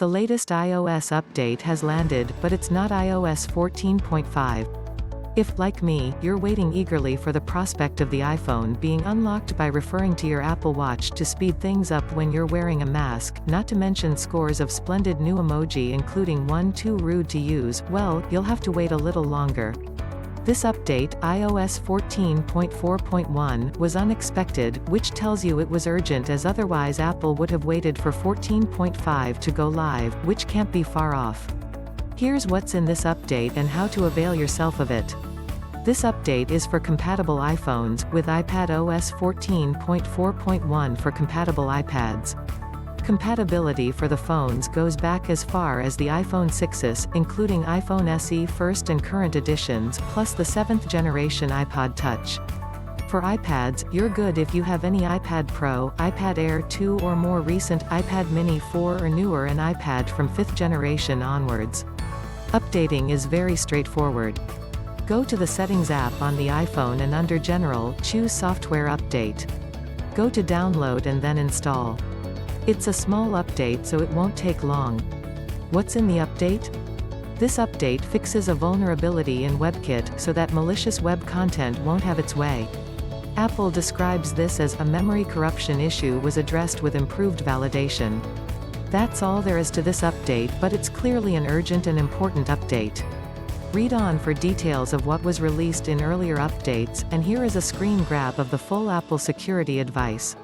The latest iOS update has landed, but it's not iOS 14.5. If, like me, you're waiting eagerly for the prospect of the iPhone being unlocked by referring to your Apple Watch to speed things up when you're wearing a mask, not to mention scores of splendid new emoji including one too rude to use, well, you'll have to wait a little longer. This update, iOS 14.4.1, was unexpected, which tells you it was urgent as otherwise Apple would have waited for 14.5 to go live, which can't be far off. Here's what's in this update and how to avail yourself of it. This update is for compatible iPhones, with iPadOS 14.4.1 for compatible iPads. Compatibility for the phones goes back as far as the iPhone 6s, including iPhone SE first and current editions, plus the 7th generation iPod Touch. For iPads, you're good if you have any iPad Pro, iPad Air 2 or more recent, iPad Mini 4 or newer and iPad from 5th generation onwards. Updating is very straightforward. Go to the Settings app on the iPhone and under General, choose Software Update. Go to Download and then Install. It's a small update so it won't take long. What's in the update? This update fixes a vulnerability in WebKit so that malicious web content won't have its way. Apple describes this as a memory corruption issue was addressed with improved validation. That's all there is to this update, but it's clearly an urgent and important update. Read on for details of what was released in earlier updates, and here is a screen grab of the full Apple security advice.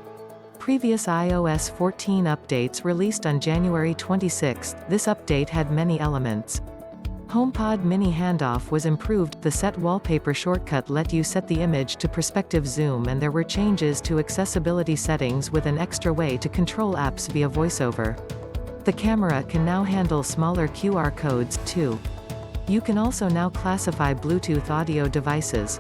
Previous iOS 14 updates released on January 26. This update had many elements. HomePod mini handoff was improved, the Set Wallpaper shortcut let you set the image to perspective zoom, and there were changes to accessibility settings with an extra way to control apps via VoiceOver. The camera can now handle smaller QR codes, too. You can also now classify Bluetooth audio devices.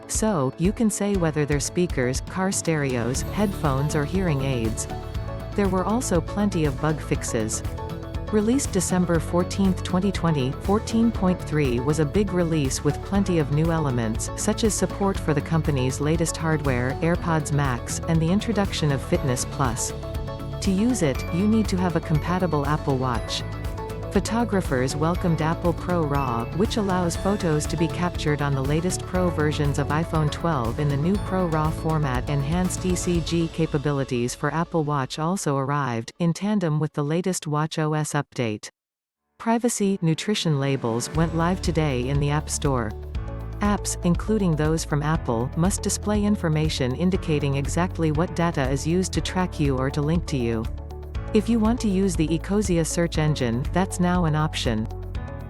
So, you can say whether they're speakers, car stereos, headphones or hearing aids. There were also plenty of bug fixes. Released December 14, 2020, 14.3 was a big release with plenty of new elements, such as support for the company's latest hardware, AirPods Max, and the introduction of Fitness Plus. To use it, you need to have a compatible Apple Watch. Photographers welcomed Apple Pro RAW, which allows photos to be captured on the latest Pro versions of iPhone 12 in the new Pro RAW format. Enhanced ECG capabilities for Apple Watch also arrived, in tandem with the latest watchOS update. Privacy nutrition labels went live today in the App Store. Apps, including those from Apple, must display information indicating exactly what data is used to track you or to link to you. If you want to use the Ecosia search engine, that's now an option.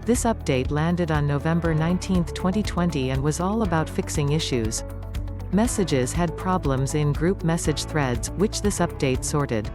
This update landed on November 19, 2020 and was all about fixing issues. Messages had problems in group message threads, which this update sorted.